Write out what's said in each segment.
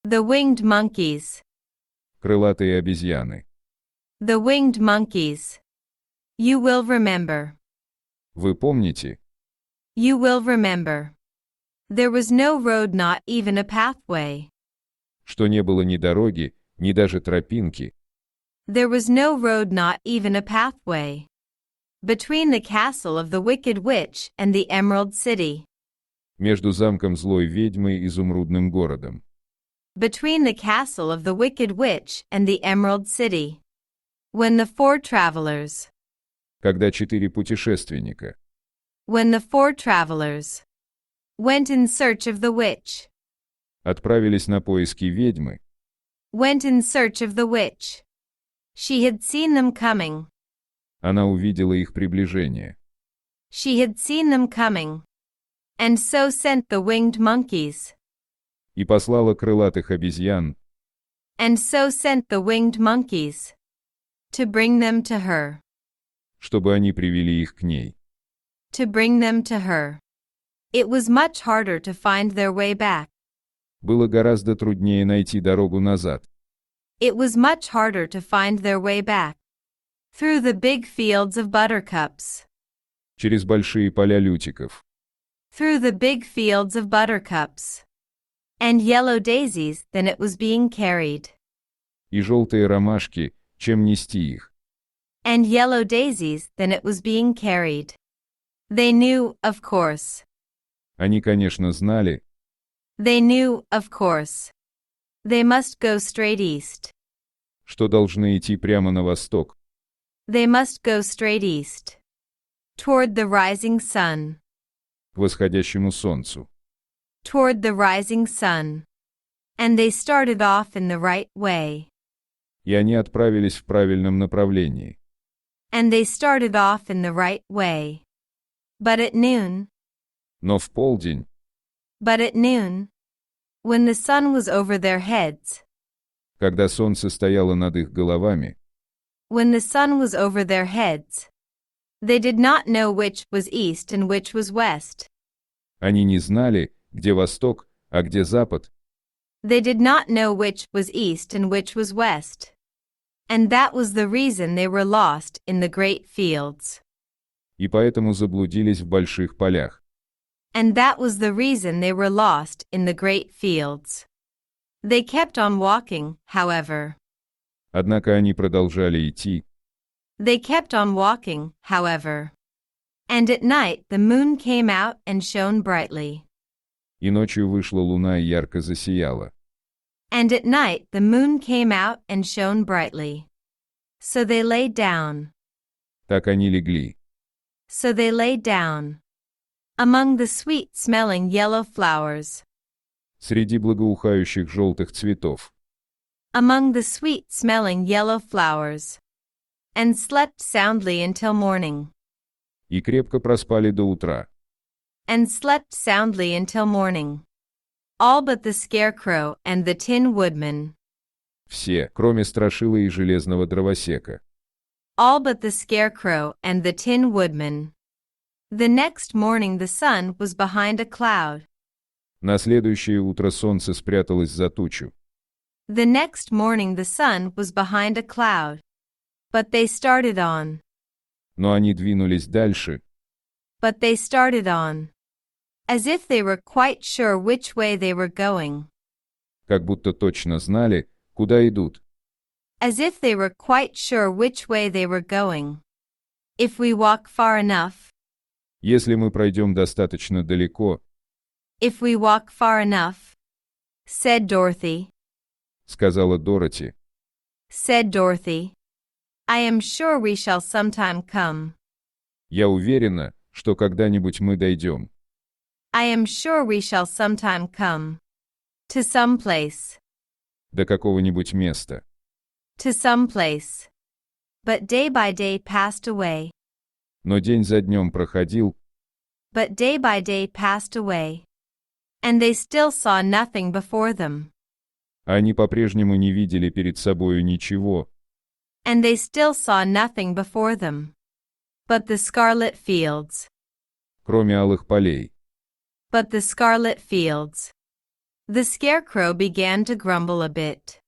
The winged monkeys. Крылатые обезьяны. The winged monkeys. You will remember. Вы помните? You will remember. There was no road, not even a pathway. Что не было ни дороги, ни даже тропинки. There was no road, not even a pathway. Between the castle of the wicked witch and the Emerald City. Между замком Злой Ведьмы и Изумрудным городом. Between the castle of the wicked witch and the Emerald City. When the four travelers. Когда 4 путешественника. When the four travelers. Went in search of the witch. Отправились на поиски ведьмы. Went in search of the witch. She had seen them coming. Она увидела их приближение. She had seen them coming. And so sent the winged monkeys. И послала крылатых обезьян. And so sent the winged monkeys. To bring them to her. Чтобы они привели их к ней. To bring them to her. It was much harder to find their way back. Было гораздо труднее найти дорогу назад. It was much harder to find their way back. Through the big fields of buttercups. Через большие поля лютиков. Through the big fields of buttercups. And yellow daisies than it was being carried. И желтые ромашки, чем нести их. And yellow daisies than it was being carried. They knew, of course. Они, конечно, знали. They knew, of course. They must go straight east. Что должны идти прямо на восток. They must go straight east. Toward the rising sun. К восходящему солнцу. Toward the rising sun. And they started off in the right way. И они отправились в правильном направлении. And they started off in the right way. But at noon. Но в полдень. But at noon. When the sun was over their heads. Когда солнце стояло над их головами. When the sun was over their heads. They did not know which was east and which was west. Они не знали, где восток, а где запад. They did not know which was east and which was west. And that was the reason they were lost in the great fields. И поэтому заблудились в больших полях. And that was the reason they were lost in the great fields. They kept on walking, however. Однако они продолжали идти. They kept on walking, however. And at night the moon came out and shone brightly. И ночью вышла луна и ярко засияла. And at night the moon came out and shone brightly. So they lay down. Так они легли. So they lay down. Among the sweet-smelling yellow flowers. Среди благоухающих желтых цветов. Among the sweet-smelling yellow flowers. And slept soundly until morning. И крепко проспали до утра. And slept soundly until morning. All but the scarecrow and the tin woodman. Все, кроме страшила и железного дровосека. All but the scarecrow and the tin woodman. The next morning the sun was behind a cloud. На следующее утро солнце спряталось за тучу. The next morning the sun was behind a cloud. But they started on. Но они двинулись дальше. But they started on. As if they were quite sure which way they were going. Как будто точно знали, куда идут. As if they were quite sure which way they were going. If we walk far enough. Если мы пройдем достаточно далеко. If we walk far enough. Said Dorothy. Сказала Дороти. Said Dorothy. I am sure we shall sometime come. Я уверена, что когда-нибудь мы дойдем. I am sure we shall sometime come. To some place. До какого-нибудь места. To some place. But day by day passed away. Но день за днем проходил. But day by day passed away. And they still saw nothing before them. А они по-прежнему не видели перед собою ничего. And they still saw nothing before them. But the scarlet fields. Кроме алых полей. But the scarlet fields. The scarecrow began to grumble a bit.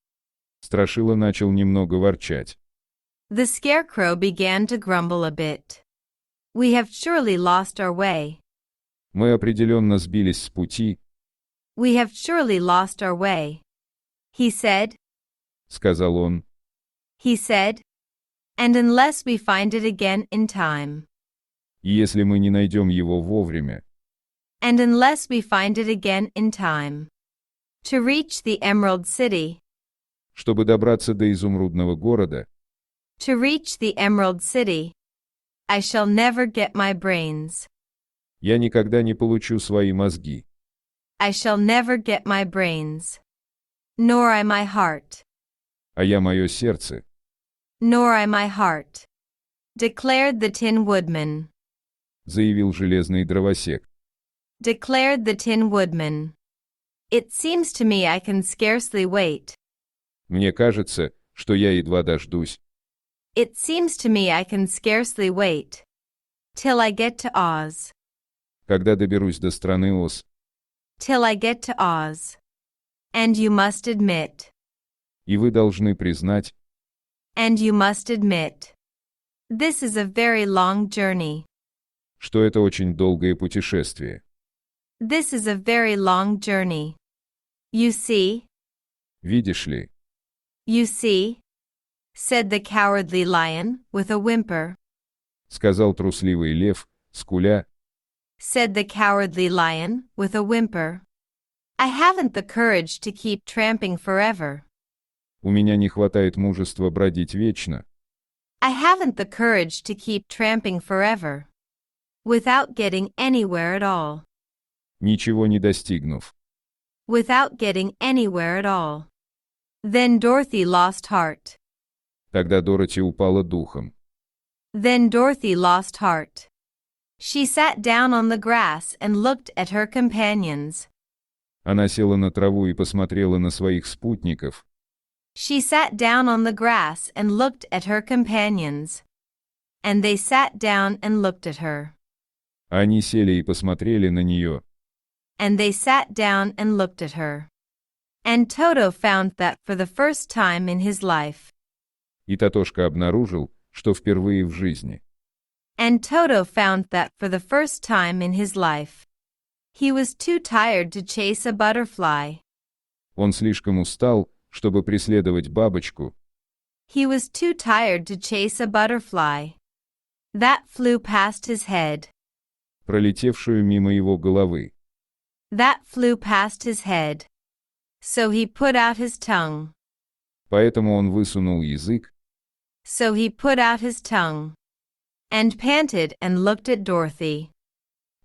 Страшила начал немного ворчать. The scarecrow began to grumble a bit. We have surely lost our way. Мы определенно сбились с пути, We have surely lost our way. He said, сказал он. he said, and unless we find it again in time. И если мы не найдем его вовремя, And unless we find it again in time. To reach the Emerald City. чтобы добраться до изумрудного города, To reach the Emerald City. I shall never get my brains. я никогда не получу свои мозги, I shall never get my brains. Nor I my heart. а я мое сердце, Nor I my heart. Declared the Tin Woodman. заявил железный дровосек. Declared the Tin Woodman. It seems to me I can scarcely wait. Мне кажется, что я едва дождусь, It seems to me I can scarcely wait. Till I get to Oz. когда доберусь до страны Оз. Till I get to Oz. And you must admit. И вы должны признать, And you must admit. This is a very long journey. что это очень долгое путешествие. This is a very long journey. You see, Видишь ли, you see, said the cowardly lion with a whimper. сказал трусливый лев, скуля, Said the cowardly lion with a whimper. I haven't the courage to keep tramping forever. у меня не хватает мужества бродить вечно, I haven't the courage to keep tramping forever. Without getting anywhere at all. ничего не достигнув. Without getting anywhere at all. Then Dorothy lost heart. Тогда Дороти упала духом. Then Dorothy lost heart. She sat down on the grass and looked at her companions. Она села на траву и посмотрела на своих спутников. She sat down on the grass and looked at her companions. And they sat down and looked at her. А они сели и посмотрели на нее. And they sat down and looked at her. And Toto found that for the first time in his life. И Татошка обнаружил, что впервые в жизни. And Toto found that for the first time in his life. He was too tired to chase a butterfly. Он слишком устал, чтобы преследовать бабочку. He was too tired to chase a butterfly. That flew past his head. Пролетевшую мимо его головы. That flew past his head. So he put out his tongue. Поэтому он высунул язык, So he put out his tongue. And panted and looked at Dorothy.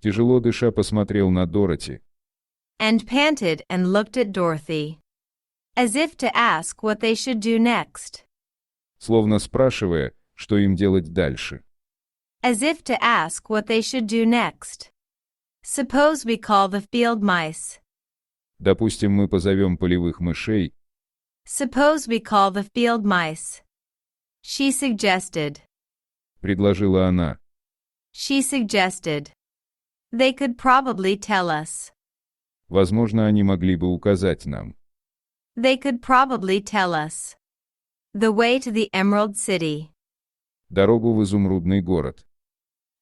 тяжело дыша посмотрел на Дороти, And panted and looked at Dorothy. As if to ask what they should do next. словно спрашивая, что им делать дальше. As if to ask what they should do next. Suppose we call the field mice. Допустим, мы позовем полевых мышей, Suppose we call the field mice. She suggested. предложила она. She suggested. They could probably tell us. Возможно, они могли бы указать нам. They could probably tell us. The way to the Emerald City. Дорогу в изумрудный город.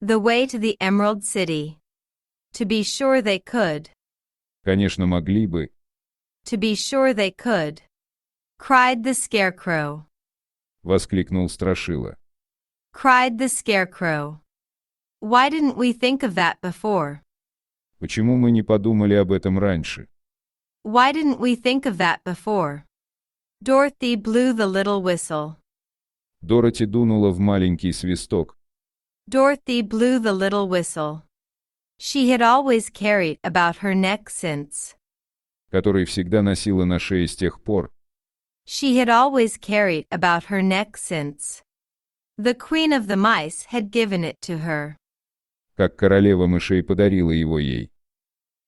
The way to the Emerald City. To be sure they could. Конечно, могли бы. To be sure they could. Cried the scarecrow. Воскликнул Страшила. Cried the scarecrow. Why didn't we think of that before? Почему мы не подумали об этом раньше? Why didn't we think of that before? Dorothy blew the little whistle. Дороти дунула в маленький свисток. Dorothy blew the little whistle. She had always carried about her neck since. Который всегда носила на шее с тех пор. She had always carried about her neck since. The queen of the mice had given it to her. Как королева мышей подарила его ей.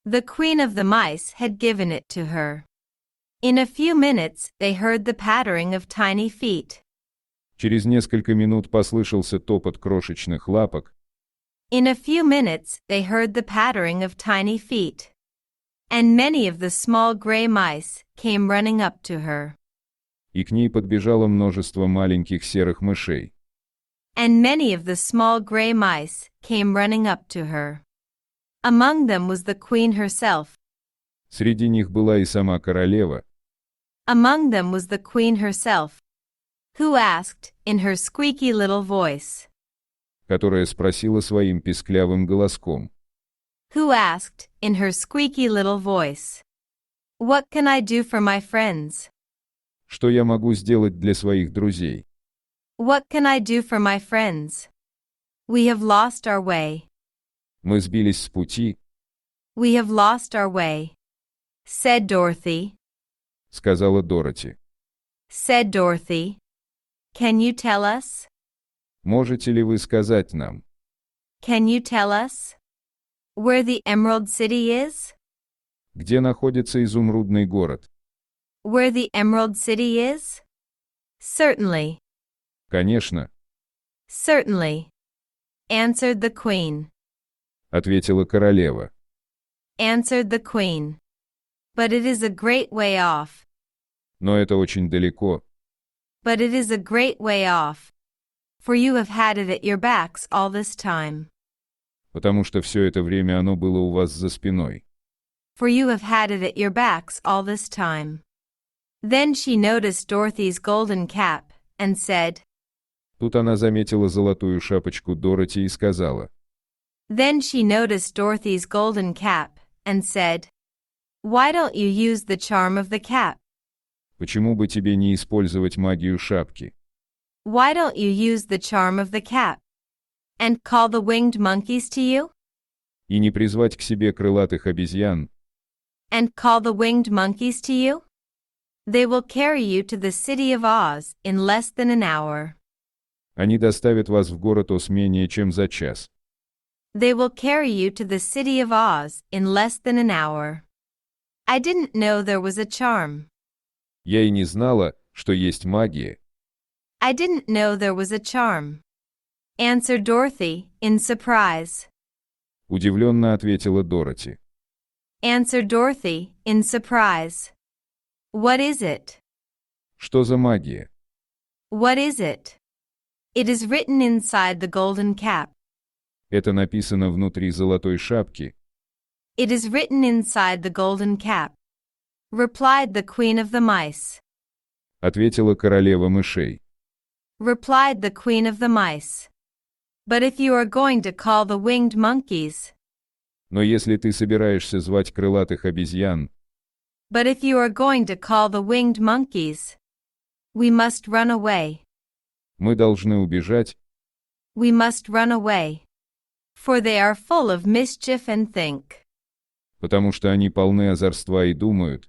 The queen of the mice had given it to her. In a few minutes they heard the pattering of tiny feet. Через несколько минут послышался топот крошечных лапок. In a few minutes they heard the pattering of tiny feet. And many of the small gray mice came running up to her. И к ней подбежало множество маленьких серых мышей. And many of the small gray mice came running up to her. Among them was the queen herself. Среди них была и сама королева, Among them was the queen herself, who asked, in her squeaky little voice, которая спросила своим писклявым голоском, who asked, in her squeaky little voice, "What can I do for my friends? что я могу сделать для своих друзей. What can I do for my friends? We have lost our way. Мы сбились с пути, We have lost our way," said Dorothy. сказала Дороти. Said Dorothy. Can you tell us? Можете ли вы сказать нам, Can you tell us where the Emerald City is? где находится изумрудный город? Where the Emerald City is? Certainly, Конечно, certainly, answered the queen. ответила королева. Answered the queen. But it is a great way off. Но это очень далеко, But it is a great way off. For you have had it at your backs all this time. потому что все это время оно было у вас за спиной. For you have had it at your backs all this time. Then she noticed Dorothy's golden cap, and said, Тут она заметила золотую шапочку Дороти и сказала, Then she noticed Dorothy's golden cap, and said, Why don't you use the charm of the cap? почему бы тебе не использовать магию шапки? Why don't you use the charm of the cap? And call the winged monkeys to you? И не призвать к себе крылатых обезьян, And call the winged monkeys to you? They will carry you to the city of Oz in less than an hour. они доставят вас в город Оз менее чем за час. They will carry you to the city of Oz in less than an hour. I didn't know there was a charm. Я и не знала, что есть магия. I didn't know there was a charm. Answered Dorothy, in surprise. Удивленно ответила Дороти. Answered Dorothy, in surprise. What is it? Что за магия? What is it? It is written inside the golden cap. Это написано внутри золотой шапки. It is written inside the golden cap, replied the queen of the mice. Ответила королева мышей. Replied the queen of the mice. But if you are going to call the winged monkeys, Но если ты собираешься звать крылатых обезьян, but if you are going to call the winged monkeys, we must run away. мы должны убежать, We must run away. For they are full of mischief and think. потому что они полны озорства и думают,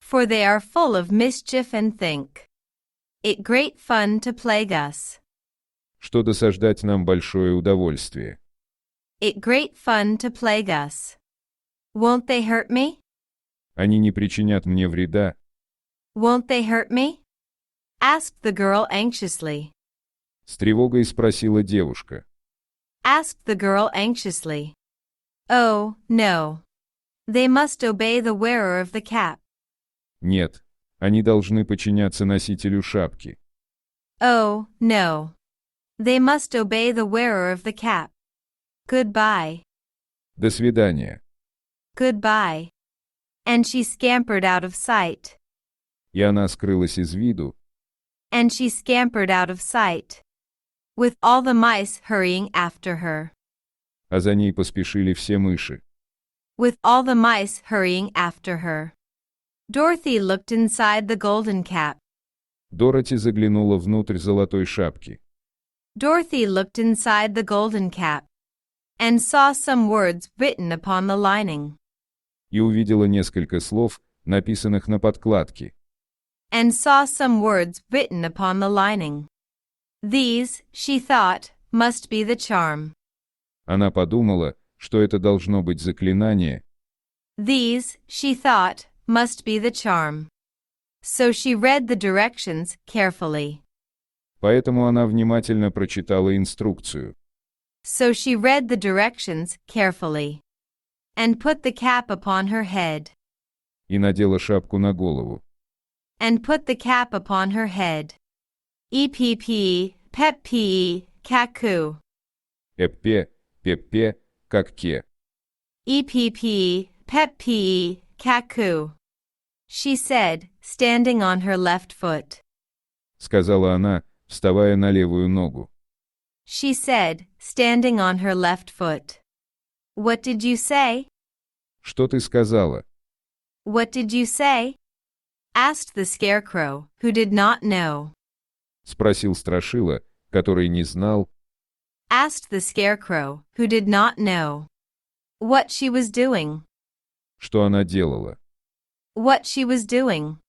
For they are full of mischief and think. It great fun to plague us. что досаждать нам большое удовольствие. It great fun to plague us. Won't they hurt me? Они не причинят мне вреда, Won't they hurt me? Asked the girl anxiously. с тревогой спросила девушка. Asked the girl anxiously. Oh, no. They must obey the wearer of the cap. Нет, они должны подчиняться носителю шапки. Oh, no. They must obey the wearer of the cap. Goodbye. До свидания. Goodbye. And she scampered out of sight. И она скрылась из виду, And she scampered out of sight, with all the mice hurrying after her. а за ней поспешили все мыши. With all the mice hurrying after her. Dorothy looked inside the golden cap. Дороти заглянула внутрь золотой шапки. Dorothy looked inside the golden cap and saw some words written upon the lining. И увидела несколько слов, написанных на подкладке. And saw some words written upon the lining. These, she thought, must be the charm. Она подумала, что это должно быть заклинание. These, she thought, must be the charm. So she read the directions carefully. Поэтому она внимательно прочитала инструкцию. So she read the directions carefully. and put the cap upon her head, и надела шапку на голову. and put the cap upon her head. Pep kaku. Эппе, пеппе, как ке. Pep kaku. She said, standing on her left foot. Сказала она, вставая на левую ногу. She said, standing on her left foot. What did you say? Что ты сказала? What did you say? Asked the scarecrow, who did not know. Спросил Страшила, который не знал. Asked the scarecrow, who did not know. What she was doing. Что она делала. What she was doing.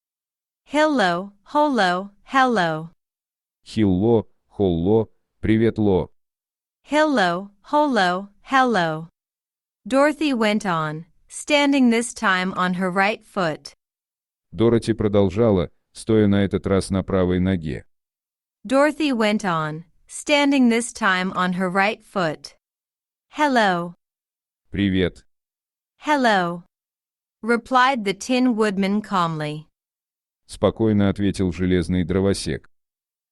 Hello, hello, hello. Хилло, холло, привет, ло. Hello, hello, hello. Dorothy went on, standing this time on her right foot. Дороти продолжала, стоя на этот раз на правой ноге. Dorothy went on, standing this time on her right foot. Hello. Привет. Hello. Replied the Tin Woodman calmly. Спокойно ответил железный дровосек.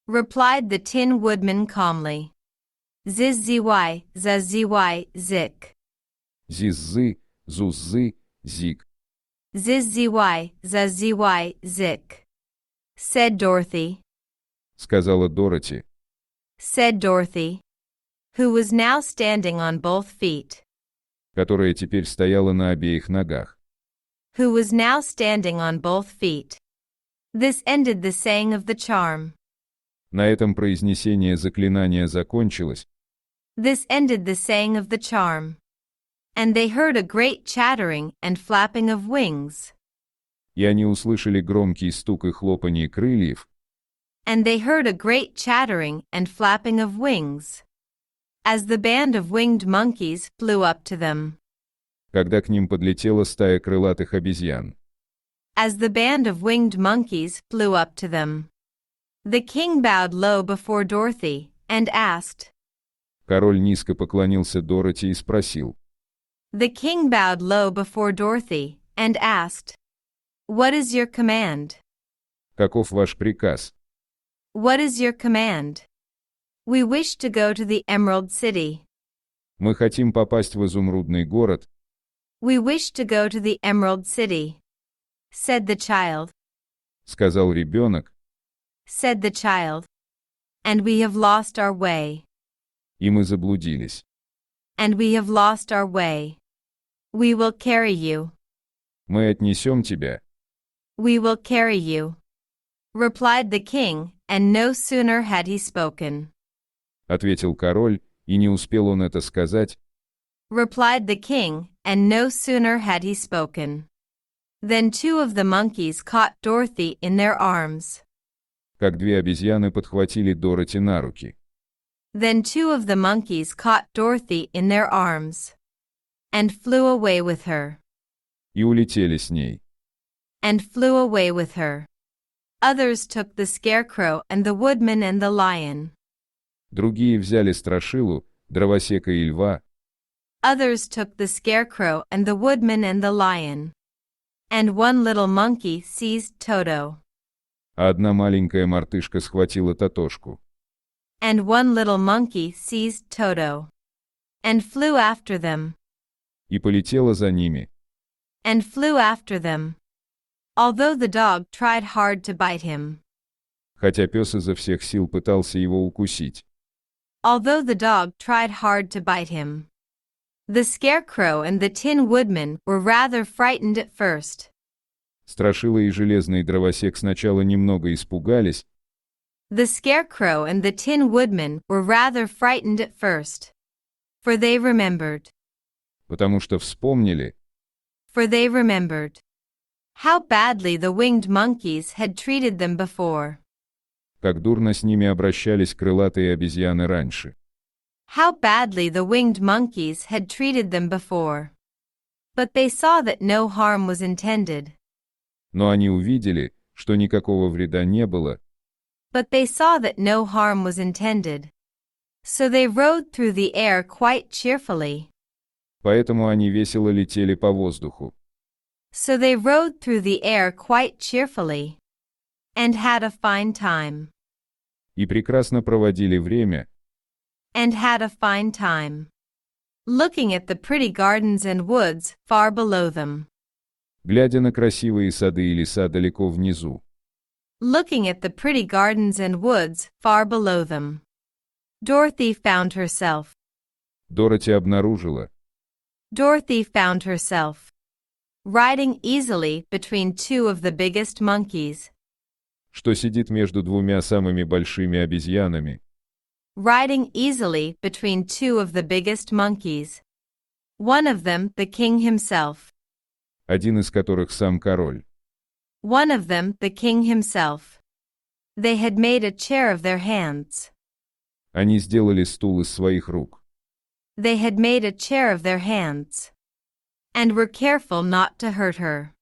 Replied the Tin Woodman calmly. Ziz-zy, zaz-zy, zik. Зиззы, зуззы, зик. Ziz-zy, zaz-zy, zik. Said Dorothy. Сказала Дороти. Said Dorothy. Who was now standing on both feet. Которая теперь стояла на обеих ногах. Who was now standing on both feet. This ended the saying of the charm. На этом произнесение заклинания закончилось. This ended the saying of the charm. And they heard a great chattering and flapping of wings. И они услышали громкий стук и хлопанье крыльев. And they heard a great chattering and flapping of wings. As the band of winged monkeys flew up to them. Когда к ним подлетела стая крылатых обезьян. As the band of winged monkeys flew up to them. The king bowed low before Dorothy, and asked. Король низко поклонился Дороти и спросил. The king bowed low before Dorothy, and asked. What is your command? Каков ваш приказ? What is your command? We wish to go to the Emerald City. Мы хотим попасть в Изумрудный город. We wish to go to the Emerald City. Said the child. Сказал ребенок. Said the child. And we have lost our way. И мы заблудились. And we have lost our way. We will carry you. Мы отнесем тебя. We will carry you. Replied the king, and no sooner had he spoken. Ответил король, и не успел он это сказать. Replied the king, and no sooner had he spoken. Then two of the monkeys caught Dorothy in their arms. Как две обезьяны подхватили Дороти на руки. Then two of the monkeys caught Dorothy in their arms. And flew away with her. И улетели с ней. And flew away with her. Others took the scarecrow and the woodman and the lion. Другие взяли Страшилу, дровосека и льва. Others took the scarecrow and the woodman and the lion. And one little monkey seized Toto. А одна маленькая мартышка схватила Тотошку. And one little monkey seized Toto. And flew after them. И полетела за ними. And flew after them. Although the dog tried hard to bite him. Хотя пес изо всех сил пытался его укусить. Although the dog tried hard to bite him. The scarecrow and the tin woodman were rather frightened at first. Страшила и железный дровосек сначала немного испугались. The scarecrow and the tin woodman were rather frightened at first. For they remembered. Потому что вспомнили. For they remembered. How badly the winged monkeys had treated them before. Как дурно с ними обращались крылатые обезьяны раньше. How badly the winged monkeys had treated them before. But they saw that no harm was intended. Но они увидели, что никакого вреда не было. But they saw that no harm was intended. So they rode through the air quite cheerfully. Поэтому они весело летели по воздуху. So they rode through the air quite cheerfully and had a fine time. И прекрасно проводили время, And had a fine time. Looking at the pretty gardens and woods far below them. глядя на красивые сады и леса далеко внизу. Looking at the pretty gardens and woods far below them. Dorothy found herself. Дороти обнаружила, Dorothy found herself riding easily between two of the biggest monkeys. что сидит между двумя самыми большими обезьянами, Riding easily between two of the biggest monkeys. One of them the king himself. один из которых сам король. One of them the king himself. They had made a chair of their hands. Они сделали стул из своих рук. They had made a chair of their hands. And were careful not to hurt her.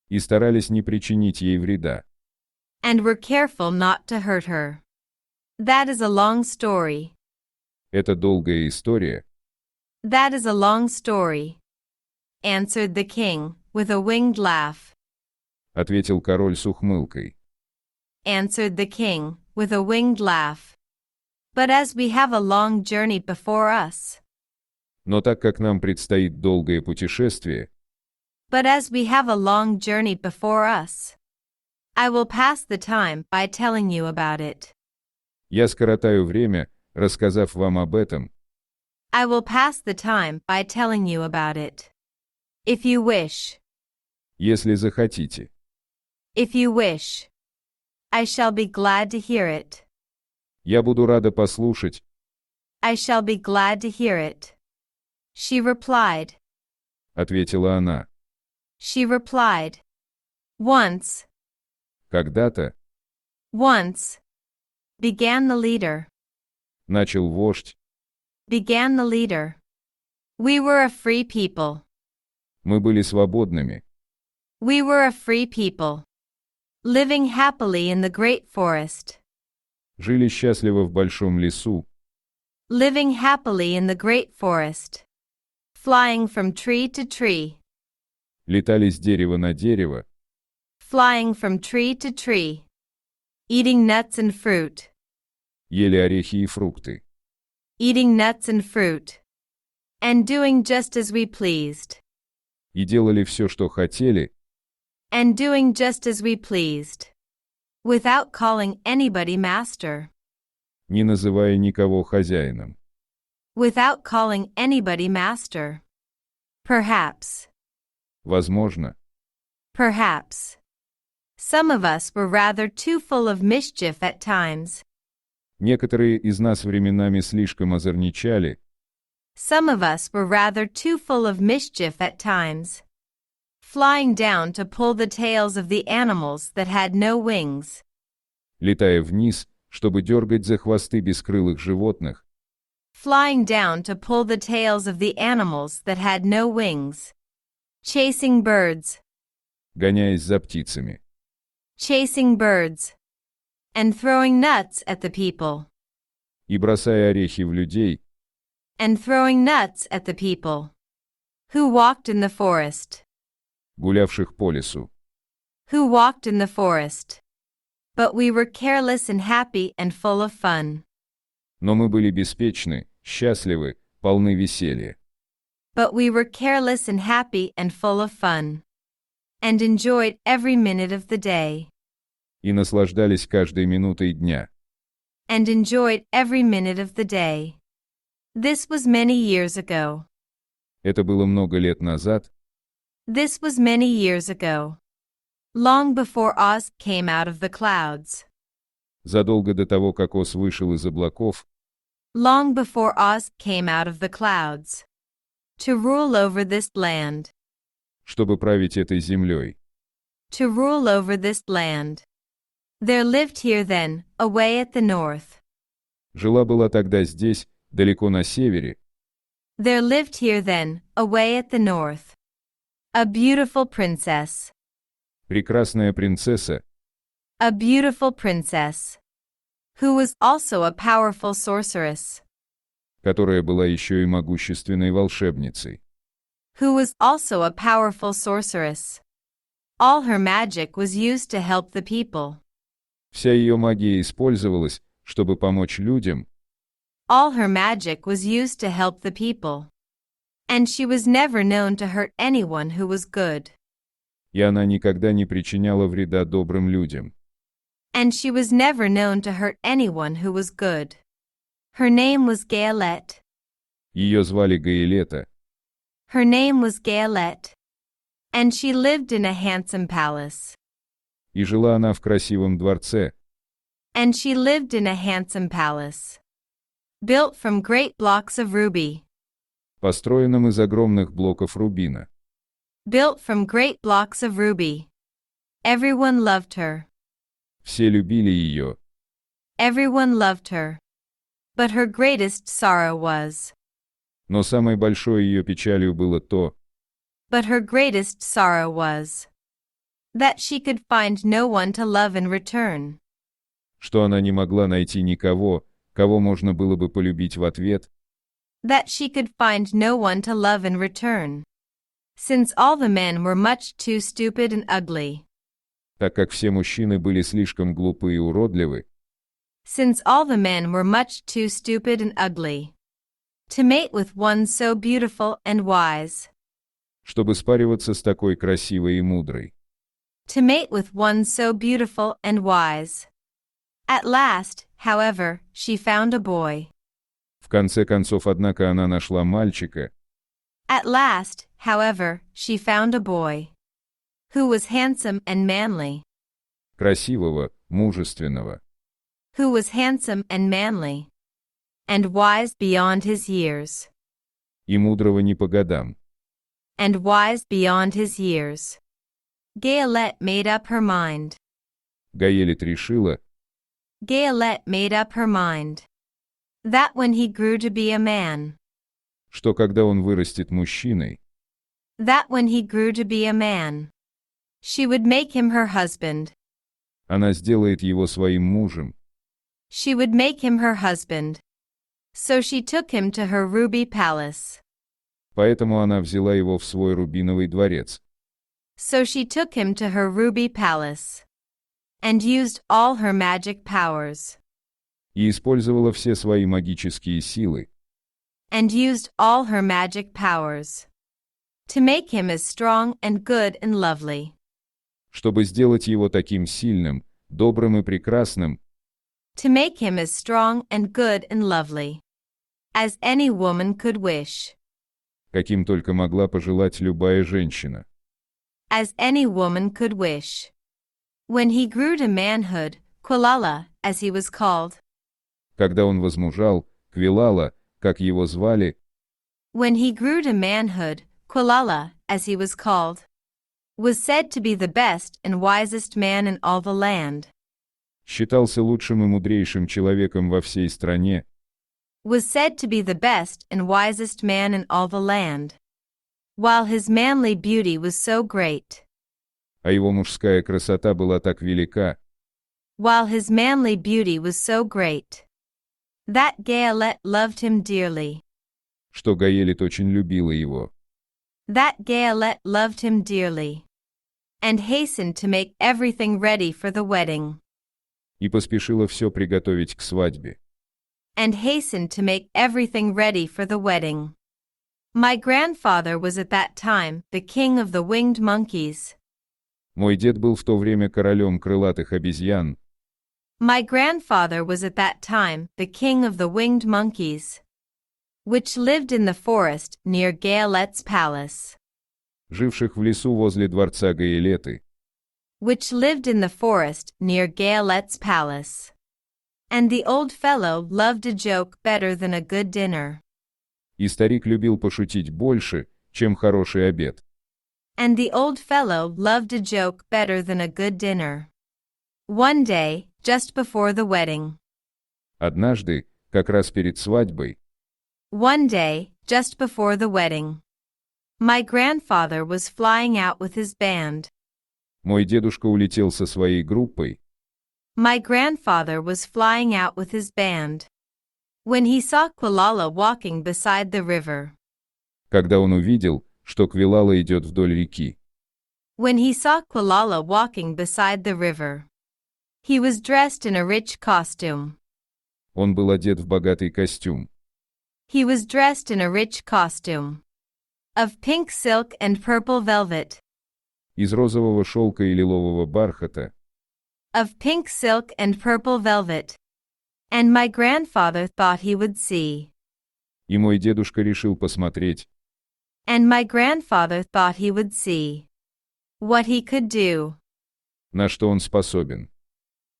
И старались не причинить ей вреда. And were careful not to hurt her. That is a long story. Это долгая история. That is a long story. Answered the king, with a winged laugh. Ответил король с ухмылкой. Answered the king, with a winged laugh. But as we have a long journey before us. Но так как нам предстоит долгое путешествие, But as we have a long journey before us. I will pass the time by telling you about it. я скоротаю время, рассказав вам об этом, I will pass the time by telling you about it. If you wish. если захотите. If you wish. I shall be glad to hear it. Я буду рада послушать, I shall be glad to hear it. She replied. ответила она. She replied. Once. Когда-то, Once. Began the leader. начал вождь, Began the leader. We were a free people. мы были свободными. We were a free people. Living happily in the great forest. Жили счастливо в большом лесу, Living happily in the great forest. Flying from tree to tree. летали с дерева на дерево, Flying from tree to tree. Eating nuts and fruit. ели орехи и фрукты, Eating nuts and fruit. And doing just as we pleased. и делали все, что хотели, And doing just as we pleased. Without calling anybody master. не называя никого хозяином. Without calling anybody master. Perhaps. Возможно, Perhaps. Some of us were rather too full of mischief at times. некоторые из нас временами слишком озорничали, Some of us were rather too full of mischief at times. Flying down to pull the tails of the animals that had no wings. летая вниз, чтобы дергать за хвосты бескрылых животных, Flying down to pull the tails of the animals that had no wings. Chasing birds. гоняясь за птицами, Chasing birds. And throwing nuts at the people. и бросая орехи в людей, And throwing nuts at the people. Who walked in the forest. гулявших по лесу. Who walked in the forest. But we were careless and happy and full of fun. Но мы были беспечны, счастливы, полны веселья. But we were careless and happy and full of fun. And enjoyed every minute of the day. И наслаждались каждой минутой дня. And enjoyed every minute of the day. This was many years ago. Это было много лет назад, This was many years ago. Long before Oz came out of the clouds. задолго до того, как Ос вышел из облаков, Long before Oz came out of the clouds. To rule over this land. чтобы править этой землей. To rule over this land. There lived here then, away at the north. Жила-была тогда здесь, далеко на севере, There lived here then, away at the north. A beautiful princess. прекрасная принцесса, A beautiful princess. Who was also a powerful sorceress. которая была еще и могущественной волшебницей. who was also a powerful sorceress. All her magic was used to help the people. Вся ее магия использовалась, чтобы помочь людям, All her magic was used to help the people. And she was never known to hurt anyone who was good. и она никогда не причиняла вреда добрым людям. And she was never known to hurt anyone who was good. Her name was Gaelette. Ее звали Гаэлета, Her name was Gaelette. And she lived in a handsome palace. и жила она в красивом дворце, And she lived in a handsome palace. Built from great blocks of ruby. построенном из огромных блоков рубина. Built from great blocks of ruby. Everyone loved her. Все любили ее, Everyone loved her. But her greatest sorrow was. но самой большой ее печалью было то, But her greatest sorrow was. That she could find no one to love in return. что она не могла найти никого, кого можно было бы полюбить в ответ, That she could find no one to love in return. Since all the men were much too stupid and ugly. так как все мужчины были слишком глупы и уродливы, Since all the men were much too stupid and ugly. To mate with one so beautiful and wise. чтобы спариваться с такой красивой и мудрой. To mate with one so beautiful and wise. At last, however, she found a boy. В конце концов, однако, она нашла мальчика, At last, however, she found a boy. Who was handsome and manly. красивого, мужественного, Who was handsome and manly. And wise beyond his years. и мудрого не по годам. And wise beyond his years. Gaelette made up her mind. Гаэлит решила, Gaelette made up her mind. That when he grew to be a man. что когда он вырастет мужчиной, That when he grew to be a man. She would make him her husband. она сделает его своим мужем. She would make him her husband. So she took him to her ruby palace. Поэтому она взяла его в свой рубиновый дворец. So she took him to her ruby palace. And used all her magic powers. И использовала все свои магические силы, And used all her magic powers. To make him as strong and good and lovely. чтобы сделать его таким сильным, добрым и прекрасным, To make him as strong and good and lovely. As any woman could wish. каким только могла пожелать любая женщина. As any woman could wish. When he grew to manhood, Quilala, as he was called. Когда он возмужал, Квилала, как его звали, When he grew to manhood, Quilala, as he was called. Was said to be the best and wisest man in all the land. считался лучшим и мудрейшим человеком во всей стране, Was said to be the best and wisest man in all the land. While his manly beauty was so great. а его мужская красота была так велика, While his manly beauty was so great. That Gaelette loved him dearly. что Гаэлит очень любила его, That Gaelette loved him dearly. And hastened to make everything ready for the wedding. и поспешила все приготовить к свадьбе. And hastened to make everything ready for the wedding. My grandfather was at that time the king of the winged monkeys. Мой дед был в то время королем крылатых обезьян, My grandfather was at that time the king of the winged monkeys. Which lived in the forest near Gaelette's palace. живших в лесу возле дворца Гаэлеты, Which lived in the forest near Gaelette's palace. And the old fellow loved a joke better than a good dinner. и старик любил пошутить больше, чем хороший обед. And the old fellow loved a joke better than a good dinner. One day, just before the wedding. Однажды, как раз перед свадьбой, One day, just before the wedding. My grandfather was flying out with his band. мой дедушка улетел со своей группой, My grandfather was flying out with his band. When he saw Quilala walking beside the river. когда он увидел, что Квилала идет вдоль реки. When he saw Quilala walking beside the river. He was dressed in a rich costume. Он был одет в богатый костюм. He was dressed in a rich costume. Of pink silk and purple velvet. Из розового шелка и лилового бархата. Of pink silk and purple velvet. And my grandfather thought he would see. И мой дедушка решил посмотреть. And my grandfather thought he would see. What he could do. На что он способен.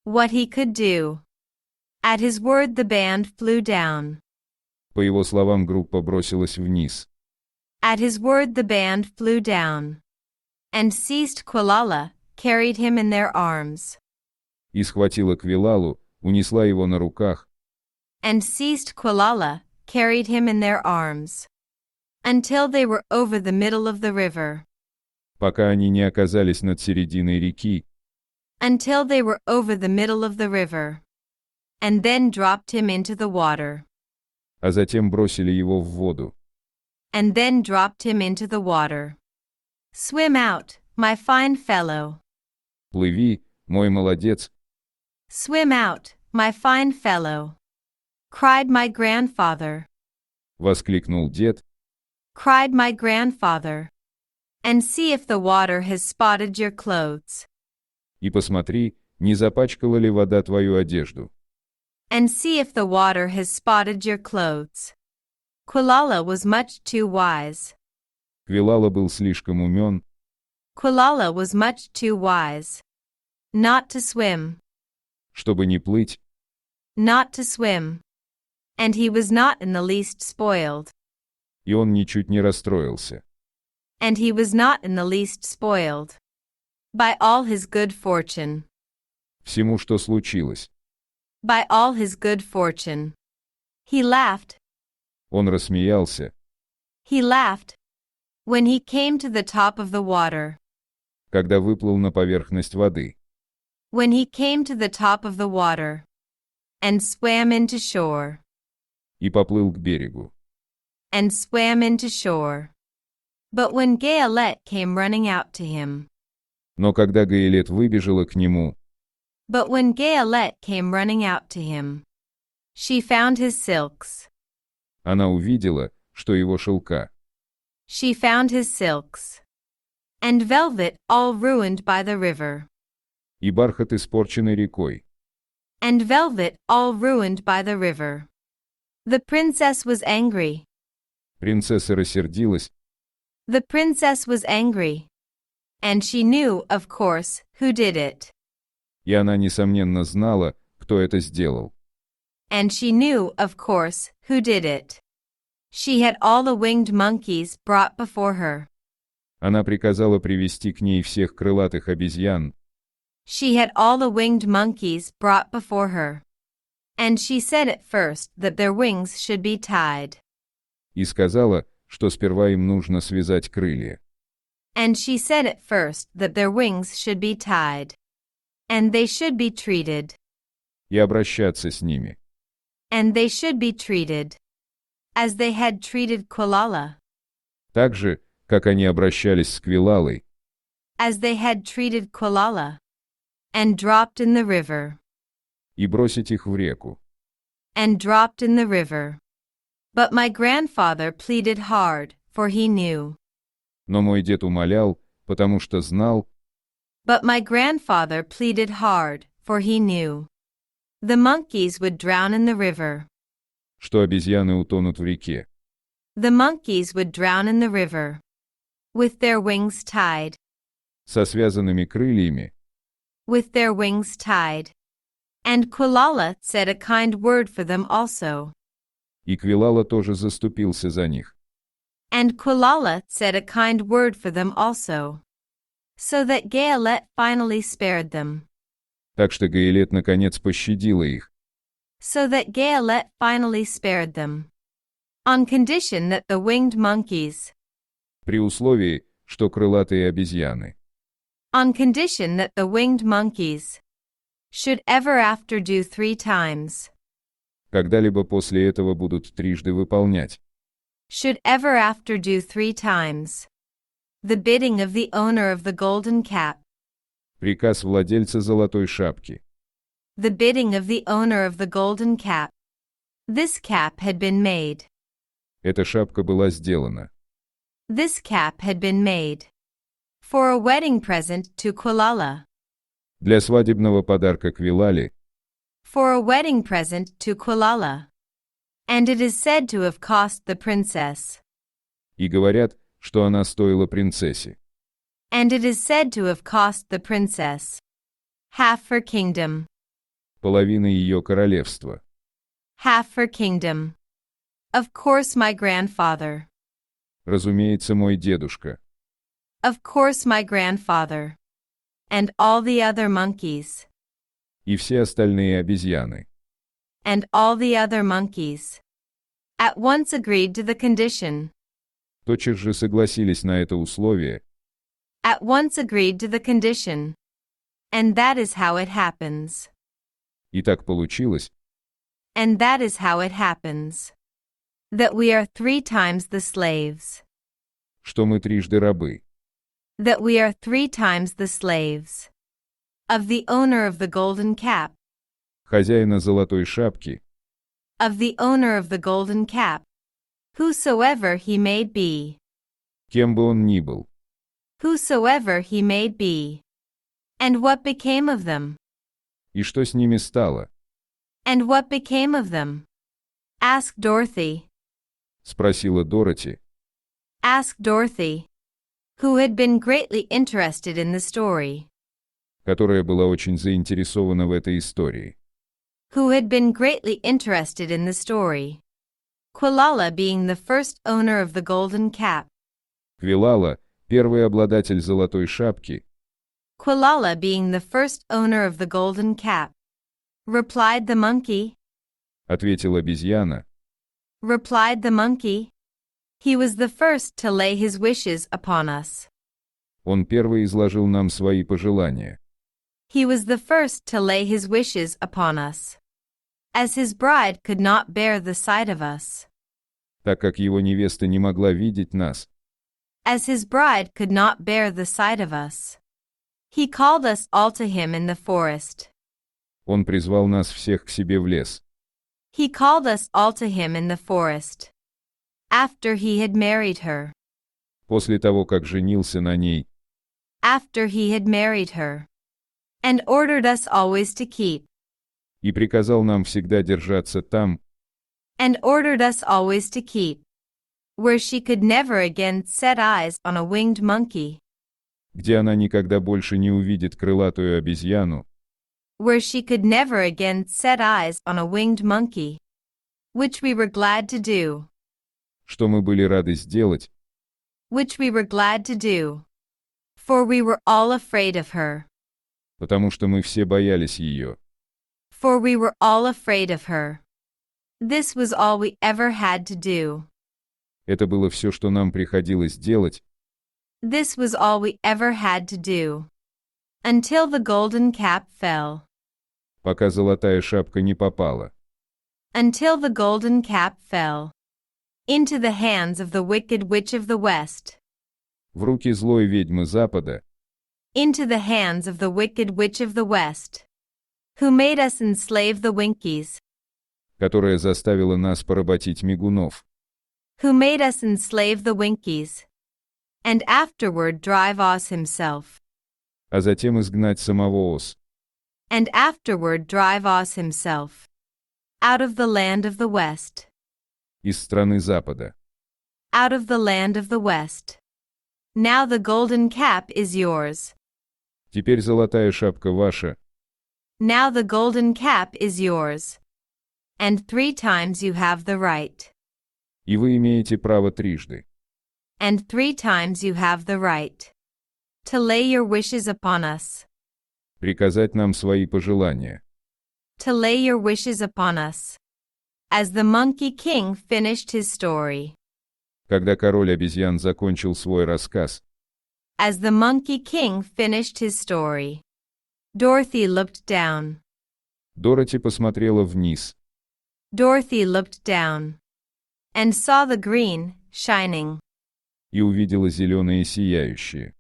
What he could do. At his word the band flew down. По его словам, группа бросилась вниз. At his word the band flew down. And seized Quilala, carried him in their arms. И схватила Квилалу, унесла его на руках. And seized Quilala, carried him in their arms. Until they were over the middle of the river. Пока они не оказались над серединой реки. Until they were over the middle of the river. And then dropped him into the water. А затем бросили его в воду. And then dropped him into the water. Swim out, my fine fellow. Плыви, мой молодец. Swim out, my fine fellow. Cried my grandfather. Воскликнул дед. Cried my grandfather. And see if the water has spotted your clothes. И посмотри, не запачкала ли вода твою одежду. And see if the water has spotted your clothes. Quilala was much too wise. Квилала был слишком умен. Quilala was much too wise. Not to swim. Чтобы не плыть. Not to swim. And he was not in the least spoiled. И он ничуть не расстроился. And he was not in the least spoiled. By all his good fortune. Всему, что случилось. By all his good fortune. He laughed. Он рассмеялся. He laughed. When he came to the top of the water. Когда выплыл на поверхность воды. When he came to the top of the water. And swam into shore. И поплыл к берегу. And swam into shore. But when Gaelette came running out to him. Но когда Гаэлет выбежала к нему. But when Gaelette came running out to him. She found his silks. Она увидела, что его шелка. She found his silks. And velvet all ruined by the river. И бархат испорченный рекой. And velvet all ruined by the river. The princess was angry. Принцесса рассердилась. The princess was angry. And she knew, of course, who did it. И она, несомненно, знала, кто это сделал. And she knew, of course, who did it. She had all the winged monkeys brought before her. Она приказала привести к ней всех крылатых обезьян. She had all the winged monkeys brought before her. And she said at first that their wings should be tied. И сказала, что сперва им нужно связать крылья. And she said at first that their wings should be tied. And they should be treated. И обращаться с ними. And they should be treated. As they had treated Quilala. Так же, как они обращались с Квилалой. As they had treated Quilala. And dropped in the river. И бросить их в реку. And dropped in the river. But my grandfather pleaded hard, for he knew. Но мой дед умолял, потому что знал. But my grandfather pleaded hard, for he knew. The monkeys would drown in the river. Что обезьяны утонут в реке. The monkeys would drown in the river. With their wings tied. Со связанными крыльями. With their wings tied. And Quilala said a kind word for them also. И Квилала тоже заступился за них. And Quilala said a kind word for them also. So that Gaelette finally spared them. Так что Гаэлет наконец пощадила их. So that Gaelette finally spared them. On condition that the winged monkeys. При условии, что крылатые обезьяны. On condition that the winged monkeys. Should ever after do 3 times. Когда-либо после этого будут трижды выполнять. Should ever after do 3 times. The bidding of the owner of the golden cap. Приказ владельца золотой шапки. The bidding of the owner of the golden cap. This cap had been made. Эта шапка была сделана. This cap had been made. For a wedding present to Quilala. Для свадебного подарка Квилали. For a wedding present to Quilala. And it is said to have cost the princess. И говорят, что она стоила принцессе. And it is said to have cost the princess half her kingdom. Половина ее королевства. Half her kingdom. Of course my grandfather. Разумеется, мой дедушка. Of course my grandfather. And all the other monkeys. И все остальные обезьяны. And all the other monkeys. At once agreed to the condition. Тотчас же согласились на это условие. At once agreed to the condition. And that is how it happens. И так получилось. And that is how it happens. That we are 3 times the slaves. Что мы трижды рабы. That we are 3 times the slaves. Of the owner of the golden cap. Хозяина золотой шапки. Of the owner of the golden cap. Whosoever he may be. Кем бы он ни был. Whosoever he may be. And what became of them? И что с ними стало? And what became of them? Ask Dorothy. Спросила Дороти. Ask Dorothy. Who had been greatly interested in the story. Которая была очень заинтересована в этой истории. Who had been greatly interested in the story. Quilala being the first owner of the golden cap. Квилала, первый обладатель золотой шапки. Quilala being the first owner of the golden cap. Replied the monkey. Ответил обезьяна. Replied the monkey. He was the first to lay his wishes upon us. Он первый изложил нам свои пожелания. He was the first to lay his wishes upon us. As his bride could not bear the sight of us. Так как его невеста не могла видеть нас. As his bride could not bear the sight of us. He called us all to him in the forest. Он призвал нас всех к себе в лес. He called us all to him in the forest. After he had married her. После того, как женился на ней. After he had married her. And ordered us always to keep. И приказал нам всегда держаться там. And ordered us always to keep. Where she could never again set eyes on a winged monkey. Где она никогда больше не увидит крылатую обезьяну. Where she could never again set eyes on a winged monkey. Which we were glad to do. Что мы были рады сделать. Which we were glad to do. For we were all afraid of her. Потому что мы все боялись ее. For we were all afraid of her. This was all we ever had to do. Это было все, что нам приходилось делать. This was all we ever had to do. Until the golden cap fell. Пока золотая шапка не попала. Until the golden cap fell. Into the hands of the wicked witch of the west. В руки злой ведьмы Запада. Into the hands of the wicked witch of the west. Who made us enslave the Winkies. Которая заставила нас поработить мигунов. Who made us enslave the Winkies. And afterward drive Oz himself. А затем изгнать самого Оз. And afterward drive Oz himself. Out of the land of the west. Из страны Запада. Out of the land of the west. Now the golden cap is yours. Теперь золотая шапка ваша. Now the golden cap is yours. And 3 times you have the right. И вы имеете право трижды. And 3 times you have the right. To lay your wishes upon us. Приказать нам свои пожелания. To lay your wishes upon us. As the Monkey King finished his story. Когда король обезьян закончил свой рассказ. As the Monkey King finished his story. Dorothy looked down. Дороти посмотрела вниз. Dorothy looked down. And saw the green, shining и увидела зеленые сияющие.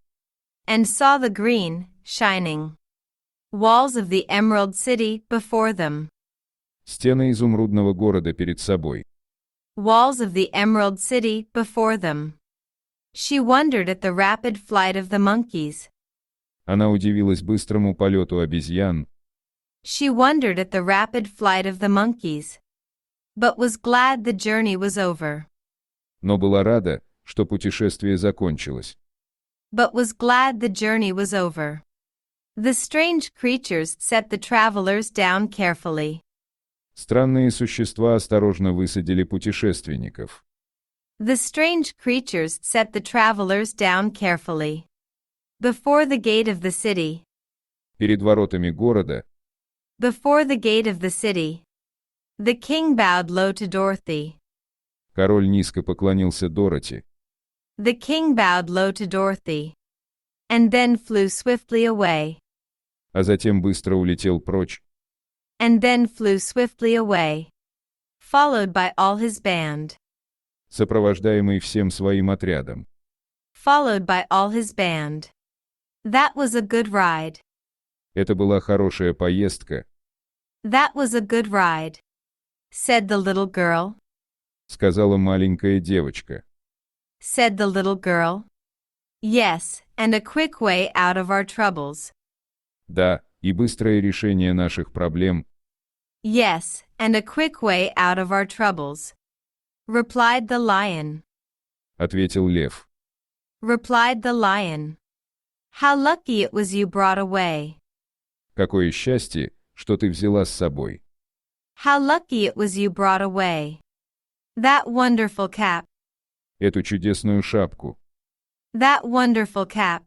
and saw the green, shining walls of the emerald city before them. Стены изумрудного города перед собой. Walls of the emerald city before them. She wondered at the rapid flight of the monkeys. Она удивилась быстрому полету обезьян, She wondered at the rapid flight of the monkeys, but was glad the journey was over. но была рада, что путешествие закончилось. But was glad the journey was over. The strange creatures set the travelers down carefully. Странные существа осторожно высадили путешественников. The strange creatures set the travelers down carefully. Before the gate of the city. Перед воротами города Before the gate of the city. The king bowed low to Dorothy. король низко поклонился Дороти, The king bowed low to Dorothy. And then flew swiftly away. а затем быстро улетел прочь, And then flew swiftly away. Followed by all his band. сопровождаемый всем своим отрядом. Followed by all his band. That was a good ride. Это была хорошая поездка, That was a good ride. Said the little girl. сказала маленькая девочка. Said the little girl. Yes, and a quick way out of our troubles. Да, и быстрое решение наших проблем, Yes, and a quick way out of our troubles. Replied the lion. ответил лев. Replied the lion. How lucky it was you brought away. Какое счастье, что ты взяла с собой. How lucky it was you brought away. That wonderful cap. Эту чудесную шапку. That wonderful cap.